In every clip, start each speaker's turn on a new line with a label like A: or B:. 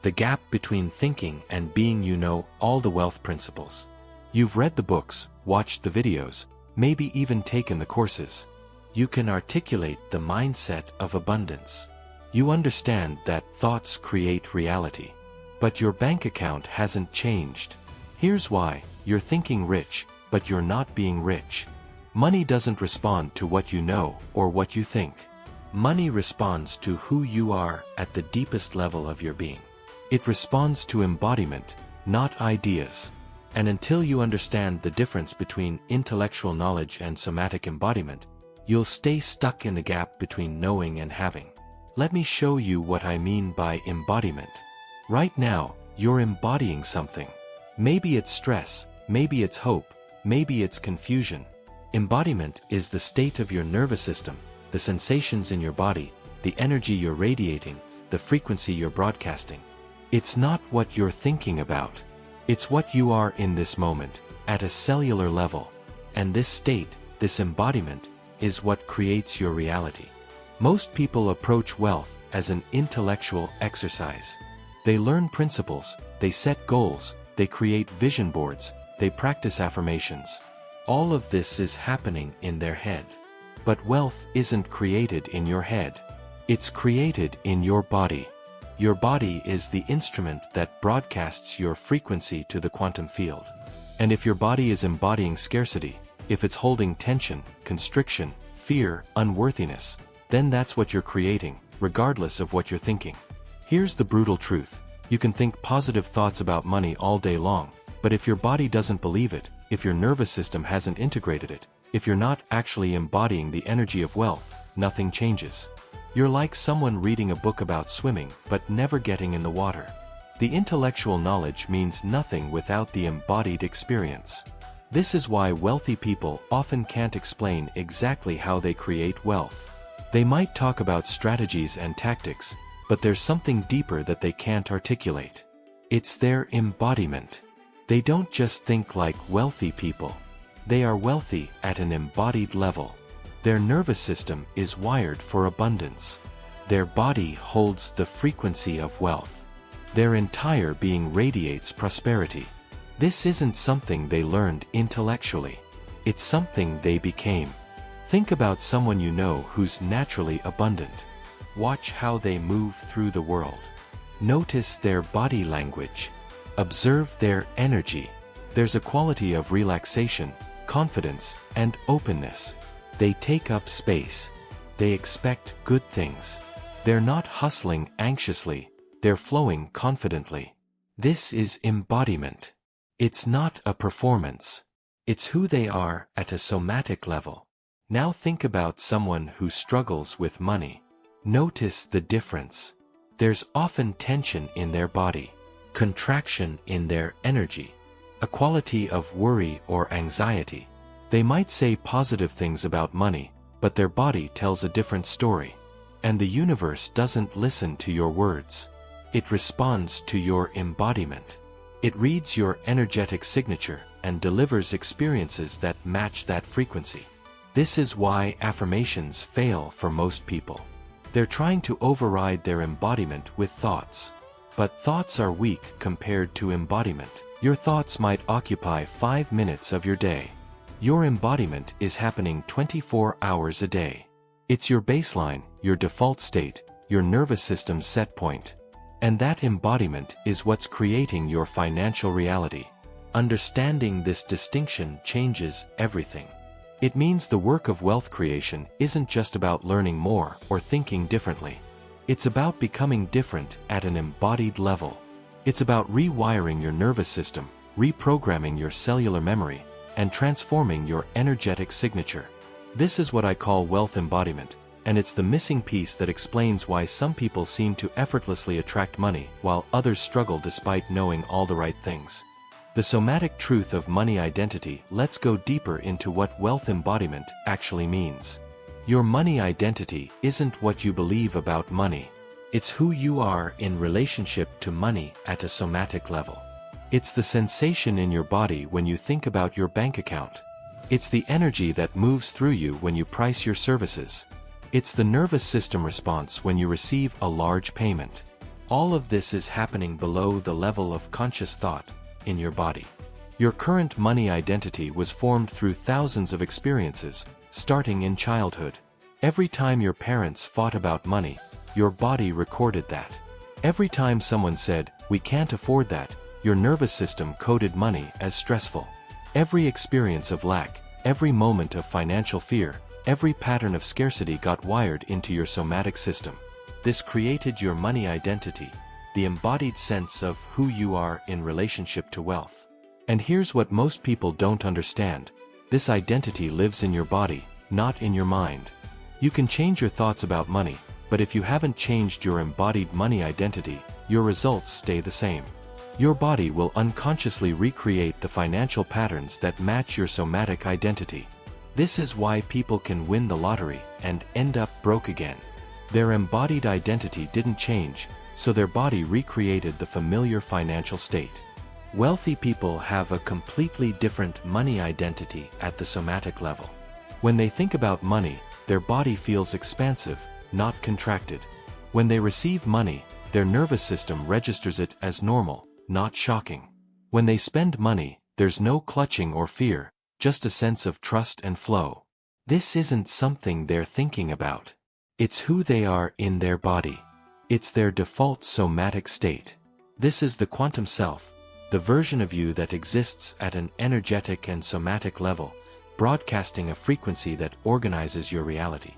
A: the gap between thinking and being. You know all the wealth principles. You've read the books, watched the videos, maybe even taken the courses. You can articulate the mindset of abundance. You understand that thoughts create reality. But your bank account hasn't changed. Here's why: you're thinking rich, but you're not being rich. Money doesn't respond to what you know or what you think. Money responds to who you are at the deepest level of your being. It responds to embodiment, not ideas. And until you understand the difference between intellectual knowledge and somatic embodiment, you'll stay stuck in the gap between knowing and having. Let me show you what I mean by embodiment. Right now, you're embodying something. Maybe it's stress, maybe it's hope, maybe it's confusion. Embodiment is the state of your nervous system, the sensations in your body, the energy you're radiating, the frequency you're broadcasting. It's not what you're thinking about. It's what you are in this moment, at a cellular level. And this state, this embodiment, is what creates your reality. Most people approach wealth as an intellectual exercise. They learn principles, they set goals, they create vision boards, they practice affirmations. All of this is happening in their head. But wealth isn't created in your head. It's created in your body. Your body is the instrument that broadcasts your frequency to the quantum field. And if your body is embodying scarcity, if it's holding tension, constriction, fear, unworthiness, then that's what you're creating, regardless of what you're thinking. Here's the brutal truth. You can think positive thoughts about money all day long, but if your body doesn't believe it, if your nervous system hasn't integrated it, if you're not actually embodying the energy of wealth, nothing changes. You're like someone reading a book about swimming, but never getting in the water. The intellectual knowledge means nothing without the embodied experience. This is why wealthy people often can't explain exactly how they create wealth. They might talk about strategies and tactics, but there's something deeper that they can't articulate. It's their embodiment. They don't just think like wealthy people. They are wealthy at an embodied level. Their nervous system is wired for abundance. Their body holds the frequency of wealth. Their entire being radiates prosperity. This isn't something they learned intellectually. It's something they became. Think about someone you know who's naturally abundant. Watch how they move through the world. Notice their body language. Observe their energy. There's a quality of relaxation, confidence, and openness. They take up space. They expect good things. They're not hustling anxiously. They're flowing confidently. This is embodiment. It's not a performance. It's who they are at a somatic level. Now think about someone who struggles with money. Notice the difference. There's often tension in their body, contraction in their energy, a quality of worry or anxiety. They might say positive things about money, but their body tells a different story. And the universe doesn't listen to your words. It responds to your embodiment. It reads your energetic signature and delivers experiences that match that frequency. This is why affirmations fail for most people. They're trying to override their embodiment with thoughts. But thoughts are weak compared to embodiment. Your thoughts might occupy 5 minutes of your day. Your embodiment is happening 24 hours a day. It's your baseline, your default state, your nervous system's set point. And that embodiment is what's creating your financial reality. Understanding this distinction changes everything. It means the work of wealth creation isn't just about learning more or thinking differently. It's about becoming different at an embodied level. It's about rewiring your nervous system, reprogramming your cellular memory, and transforming your energetic signature. This is what I call wealth embodiment, and it's the missing piece that explains why some people seem to effortlessly attract money while others struggle despite knowing all the right things. The somatic truth of money identity. Let's go deeper into what wealth embodiment actually means. Your money identity isn't what you believe about money. It's who you are in relationship to money at a somatic level. It's the sensation in your body when you think about your bank account. It's the energy that moves through you when you price your services. It's the nervous system response when you receive a large payment. All of this is happening below the level of conscious thought, in your body. Your current money identity was formed through thousands of experiences, starting in childhood. Every time your parents fought about money, your body recorded that. Every time someone said, "We can't afford that," your nervous system coded money as stressful. Every experience of lack, every moment of financial fear, every pattern of scarcity got wired into your somatic system. This created your money identity, the embodied sense of who you are in relationship to wealth. And here's what most people don't understand. This identity lives in your body, not in your mind. You can change your thoughts about money, but if you haven't changed your embodied money identity, your results stay the same. Your body will unconsciously recreate the financial patterns that match your somatic identity. This is why people can win the lottery and end up broke again. Their embodied identity didn't change, so their body recreated the familiar financial state. Wealthy people have a completely different money identity at the somatic level. When they think about money, their body feels expansive, not contracted. When they receive money, their nervous system registers it as normal, not shocking. When they spend money, there's no clutching or fear, just a sense of trust and flow. This isn't something they're thinking about. It's who they are in their body. It's their default somatic state. This is the quantum self, the version of you that exists at an energetic and somatic level, broadcasting a frequency that organizes your reality.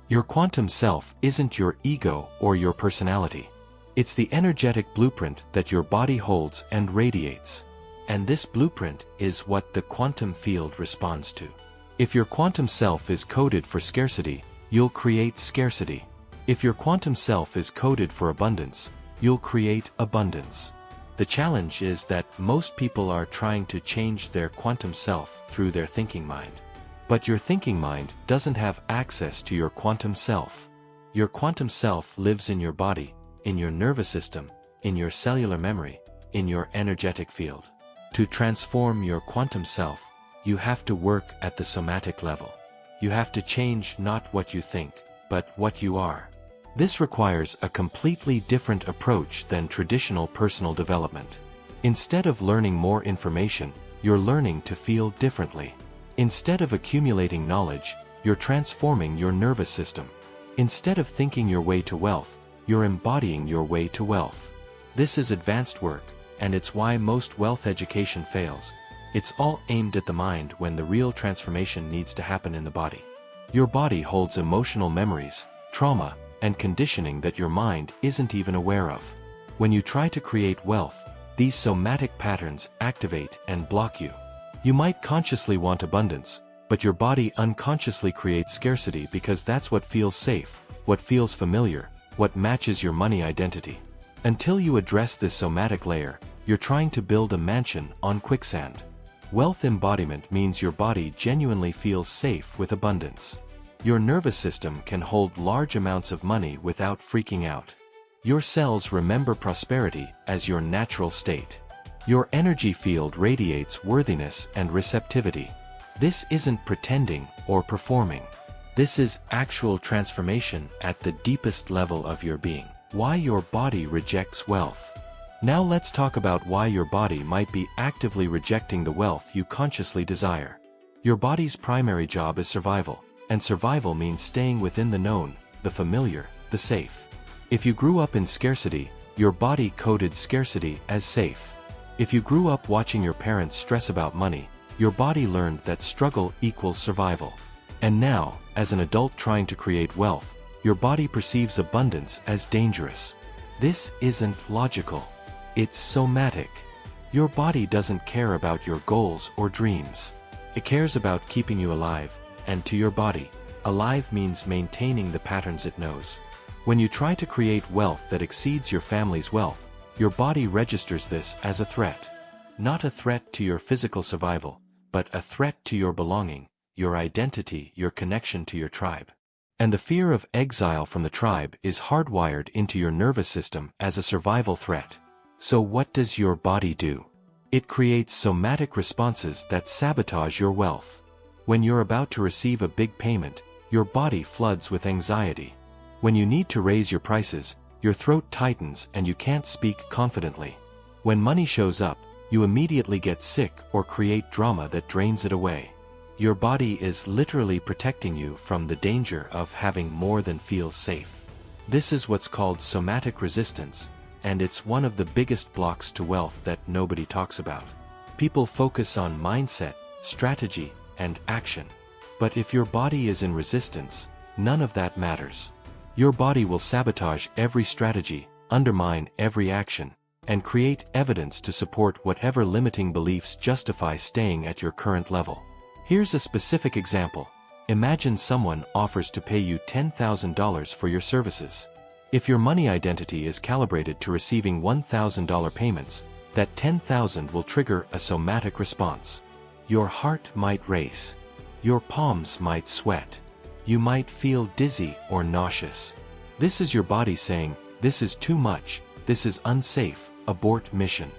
A: Your quantum self isn't your ego or your personality. It's the energetic blueprint that your body holds and radiates. And this blueprint is what the quantum field responds to. If your quantum self is coded for scarcity, you'll create scarcity. If your quantum self is coded for abundance, you'll create abundance. The challenge is that most people are trying to change their quantum self through their thinking mind. But your thinking mind doesn't have access to your quantum self. Your quantum self lives in your body, in your nervous system, in your cellular memory, in your energetic field. To transform your quantum self, you have to work at the somatic level. You have to change not what you think, but what you are. This requires a completely different approach than traditional personal development. Instead of learning more information, you're learning to feel differently. Instead of accumulating knowledge, you're transforming your nervous system. Instead of thinking your way to wealth, you're embodying your way to wealth. This is advanced work, and it's why most wealth education fails. It's all aimed at the mind when the real transformation needs to happen in the body. Your body holds emotional memories, trauma, and conditioning that your mind isn't even aware of. When you try to create wealth, these somatic patterns activate and block you. You might consciously want abundance, but your body unconsciously creates scarcity because that's what feels safe, what feels familiar, what matches your money identity. Until you address this somatic layer, you're trying to build a mansion on quicksand. Wealth embodiment means your body genuinely feels safe with abundance. Your nervous system can hold large amounts of money without freaking out. Your cells remember prosperity as your natural state. Your energy field radiates worthiness and receptivity. This isn't pretending or performing. This is actual transformation at the deepest level of your being. Why your body rejects wealth. Now let's talk about why your body might be actively rejecting the wealth you consciously desire. Your body's primary job is survival, and survival means staying within the known, the familiar, the safe. If you grew up in scarcity, your body coded scarcity as safe. If you grew up watching your parents stress about money, your body learned that struggle equals survival. And now, as an adult trying to create wealth, your body perceives abundance as dangerous. This isn't logical. It's somatic. Your body doesn't care about your goals or dreams. It cares about keeping you alive, and to your body, alive means maintaining the patterns it knows. When you try to create wealth that exceeds your family's wealth, your body registers this as a threat. Not a threat to your physical survival, but a threat to your belonging, your identity, your connection to your tribe. And the fear of exile from the tribe is hardwired into your nervous system as a survival threat. So what does your body do? It creates somatic responses that sabotage your wealth. When you're about to receive a big payment, your body floods with anxiety. When you need to raise your prices, your throat tightens and you can't speak confidently. When money shows up, you immediately get sick or create drama that drains it away. Your body is literally protecting you from the danger of having more than feels safe. This is what's called somatic resistance, and it's one of the biggest blocks to wealth that nobody talks about. People focus on mindset, strategy, and action. But if your body is in resistance, none of that matters. Your body will sabotage every strategy, undermine every action, and create evidence to support whatever limiting beliefs justify staying at your current level. Here's a specific example. Imagine someone offers to pay you $10,000 for your services. If your money identity is calibrated to receiving $1,000 payments, that $10,000 will trigger a somatic response. Your heart might race. Your palms might sweat. You might feel dizzy or nauseous. This is your body saying, "This is too much, this is unsafe, abort mission."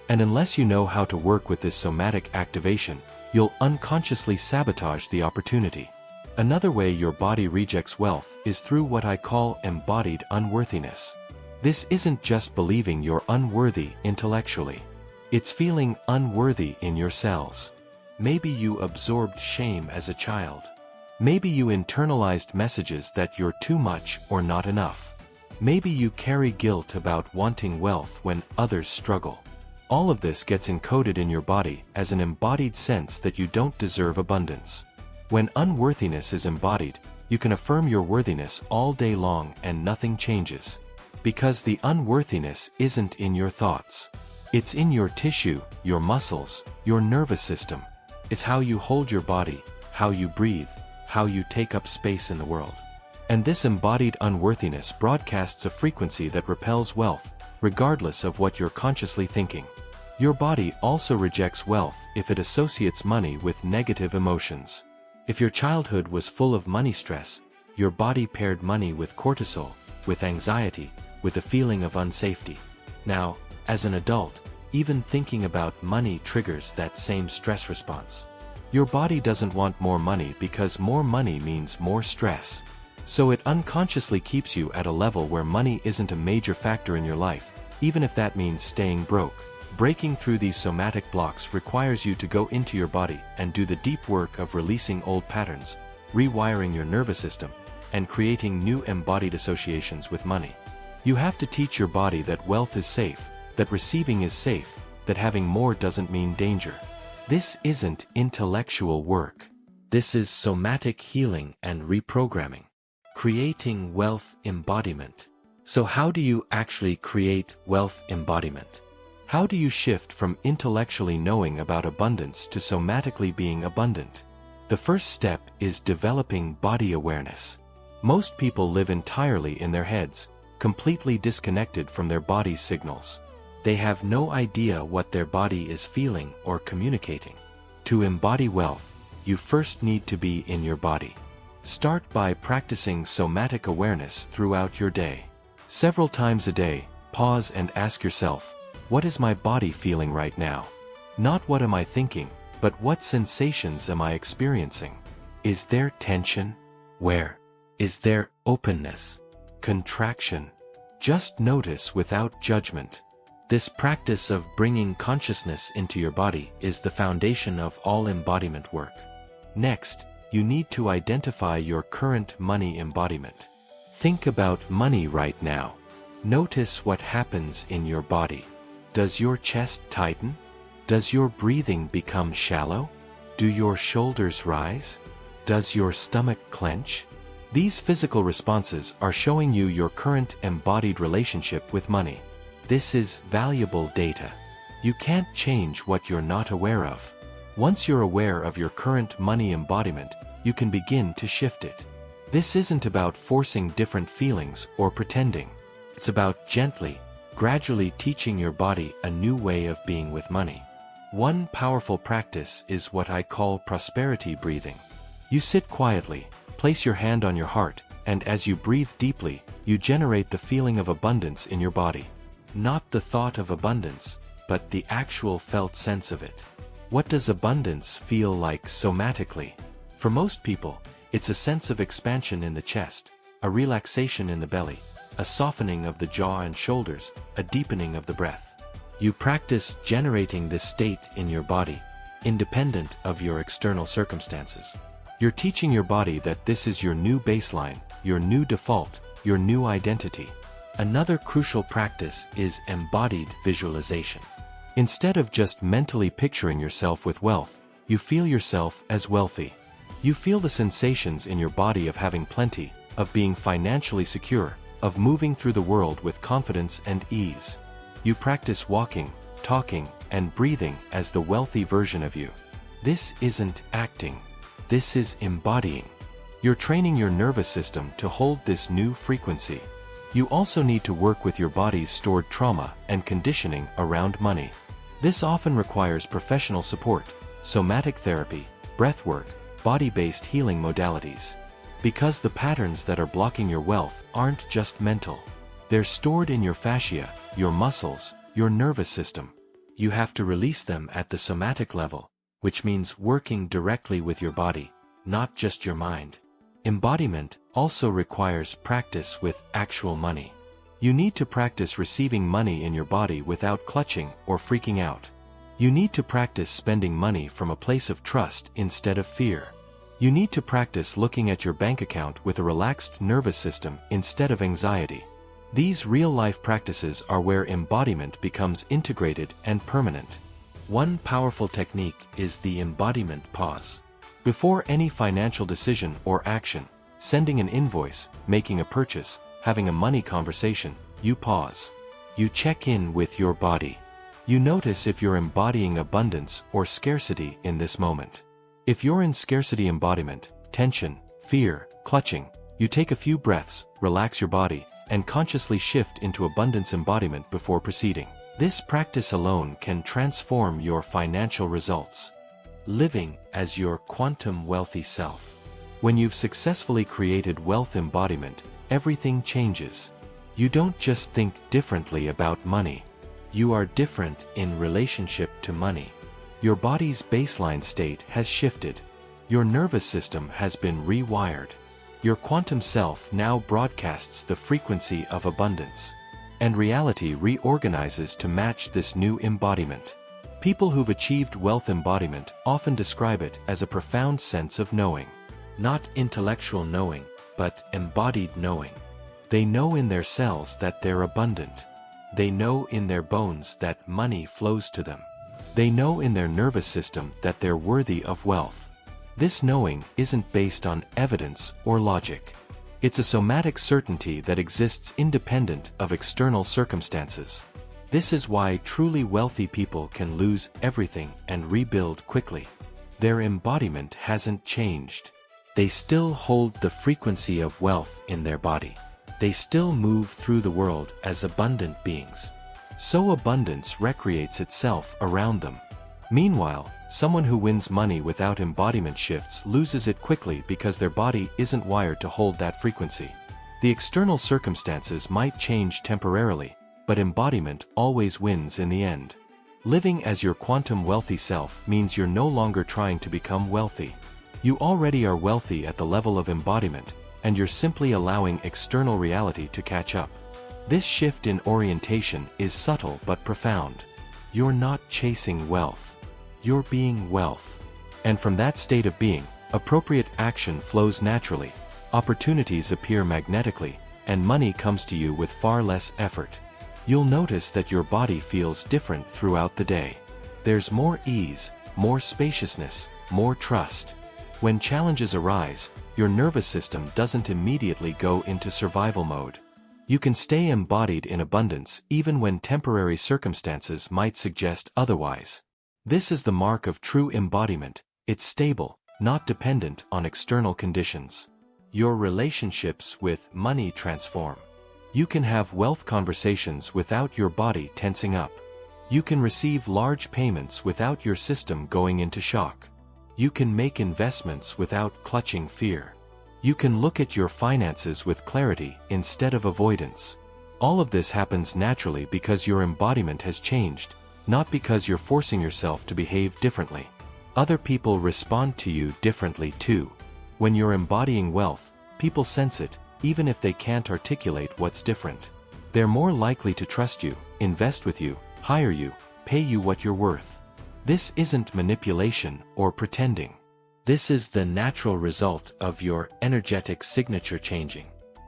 A: And unless you know how to work with this somatic activation, you'll unconsciously sabotage the opportunity. Another way your body rejects wealth is through what I call embodied unworthiness. This isn't just believing you're unworthy intellectually. It's feeling unworthy in your cells. Maybe you absorbed shame as a child. Maybe you internalized messages that you're too much or not enough. Maybe you carry guilt about wanting wealth when others struggle. All of this gets encoded in your body as an embodied sense that you don't deserve abundance. When unworthiness is embodied, you can affirm your worthiness all day long and nothing changes. Because the unworthiness isn't in your thoughts. It's in your tissue, your muscles, your nervous system. It's how you hold your body, how you breathe, how you take up space in the world. And this embodied unworthiness broadcasts a frequency that repels wealth, regardless of what you're consciously thinking. Your body also rejects wealth if it associates money with negative emotions. If your childhood was full of money stress, your body paired money with cortisol, with anxiety, with a feeling of unsafety. Now, as an adult, even thinking about money triggers that same stress response. Your body doesn't want more money because more money means more stress. So it unconsciously keeps you at a level where money isn't a major factor in your life, even if that means staying broke. Breaking through these somatic blocks requires you to go into your body and do the deep work of releasing old patterns, rewiring your nervous system, and creating new embodied associations with money. You have to teach your body that wealth is safe, that receiving is safe, that having more doesn't mean danger. This isn't intellectual work. This is somatic healing and reprogramming. Creating wealth embodiment. So how do you actually create wealth embodiment? How do you shift from intellectually knowing about abundance to somatically being abundant? The first step is developing body awareness. Most people live entirely in their heads, completely disconnected from their body's signals. They have no idea what their body is feeling or communicating. To embody wealth, you first need to be in your body. Start by practicing somatic awareness throughout your day. Several times a day, pause and ask yourself, what is my body feeling right now? Not what am I thinking, but what sensations am I experiencing? Is there tension? Where? Is there openness? Contraction? Just notice without judgment. This practice of bringing consciousness into your body is the foundation of all embodiment work. Next, you need to identify your current money embodiment. Think about money right now. Notice what happens in your body. Does your chest tighten? Does your breathing become shallow? Do your shoulders rise? Does your stomach clench? These physical responses are showing you your current embodied relationship with money. This is valuable data. You can't change what you're not aware of. Once you're aware of your current money embodiment, you can begin to shift it. This isn't about forcing different feelings or pretending. It's about gently, gradually teaching your body a new way of being with money. One powerful practice is what I call prosperity breathing. You sit quietly, place your hand on your heart, and as you breathe deeply, you generate the feeling of abundance in your body. Not the thought of abundance, but the actual felt sense of it. What does abundance feel like somatically? For most people, it's a sense of expansion in the chest, a relaxation in the belly, a softening of the jaw and shoulders, a deepening of the breath. You practice generating this state in your body, independent of your external circumstances. You're teaching your body that this is your new baseline, your new default, your new identity. Another crucial practice is embodied visualization. Instead of just mentally picturing yourself with wealth, you feel yourself as wealthy. You feel the sensations in your body of having plenty, of being financially secure, of moving through the world with confidence and ease. You practice walking, talking, and breathing as the wealthy version of you. This isn't acting. This is embodying. You're training your nervous system to hold this new frequency. You also need to work with your body's stored trauma and conditioning around money. This often requires professional support, somatic therapy, breathwork, body-based healing modalities. Because the patterns that are blocking your wealth aren't just mental. They're stored in your fascia, your muscles, your nervous system. You have to release them at the somatic level, which means working directly with your body, not just your mind. Embodiment also requires practice with actual money. You need to practice receiving money in your body without clutching or freaking out. You need to practice spending money from a place of trust instead of fear. You need to practice looking at your bank account with a relaxed nervous system instead of anxiety. These real-life practices are where embodiment becomes integrated and permanent. One powerful technique is the embodiment pause. Before any financial decision or action, sending an invoice, making a purchase, having a money conversation, you pause. You check in with your body. You notice if you're embodying abundance or scarcity in this moment. If you're in scarcity embodiment, tension, fear, clutching, you take a few breaths, relax your body, and consciously shift into abundance embodiment before proceeding. This practice alone can transform your financial results. Living as your quantum wealthy self. When you've successfully created wealth embodiment, everything changes. You don't just think differently about money. You are different in relationship to money. Your body's baseline state has shifted. Your nervous system has been rewired. Your quantum self now broadcasts the frequency of abundance. And reality reorganizes to match this new embodiment. People who've achieved wealth embodiment often describe it as a profound sense of knowing. Not intellectual knowing, but embodied knowing. They know in their cells that they're abundant. They know in their bones that money flows to them. They know in their nervous system that they're worthy of wealth. This knowing isn't based on evidence or logic. It's a somatic certainty that exists independent of external circumstances. This is why truly wealthy people can lose everything and rebuild quickly. Their embodiment hasn't changed. They still hold the frequency of wealth in their body. They still move through the world as abundant beings. So abundance recreates itself around them. Meanwhile, someone who wins money without embodiment shifts loses it quickly because their body isn't wired to hold that frequency. The external circumstances might change temporarily, but embodiment always wins in the end. Living as your quantum wealthy self means you're no longer trying to become wealthy. You already are wealthy at the level of embodiment, and you're simply allowing external reality to catch up. This shift in orientation is subtle but profound. You're not chasing wealth. You're being wealth. And from that state of being, appropriate action flows naturally, opportunities appear magnetically, and money comes to you with far less effort. You'll notice that your body feels different throughout the day. There's more ease, more spaciousness, more trust. When challenges arise, your nervous system doesn't immediately go into survival mode. You can stay embodied in abundance even when temporary circumstances might suggest otherwise. This is the mark of true embodiment. It's stable, not dependent on external conditions. Your relationships with money transform. You can have wealth conversations without your body tensing up. You can receive large payments without your system going into shock. You can make investments without clutching fear. You can look at your finances with clarity instead of avoidance. All of this happens naturally because your embodiment has changed, not because you're forcing yourself to behave differently. Other people respond to you differently too. When you're embodying wealth, people sense it, even if they can't articulate what's different. They're more likely to trust you, invest with you, hire you, pay you what you're worth. This isn't manipulation or pretending. This is the natural result of your energetic signature changing.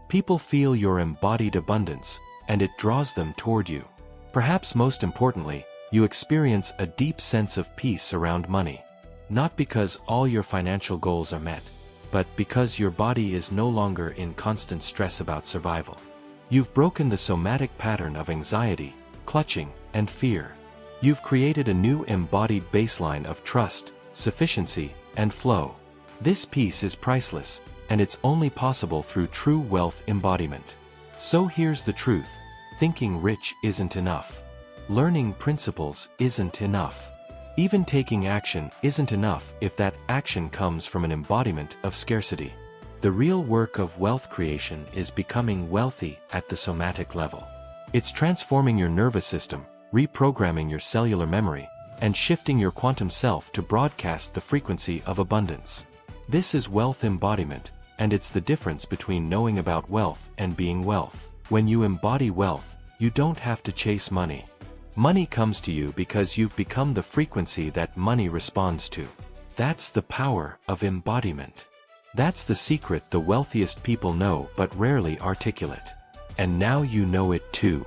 A: People feel your embodied abundance, and it draws them toward you. Perhaps most importantly, you experience a deep sense of peace around money. Not because all your financial goals are met, but because your body is no longer in constant stress about survival. You've broken the somatic pattern of anxiety, clutching, and fear. You've created a new embodied baseline of trust, sufficiency, and flow. This peace is priceless, and it's only possible through true wealth embodiment. So here's the truth: thinking rich isn't enough. Learning principles isn't enough. Even taking action isn't enough if that action comes from an embodiment of scarcity. The real work of wealth creation is becoming wealthy at the somatic level. It's transforming your nervous system, reprogramming your cellular memory, and shifting your quantum self to broadcast the frequency of abundance. This is wealth embodiment, and it's the difference between knowing about wealth and being wealth. When you embody wealth, you don't have to chase money. Money comes to you because you've become the frequency that money responds to. That's the power of embodiment. That's the secret the wealthiest people know but rarely articulate. And now you know it too.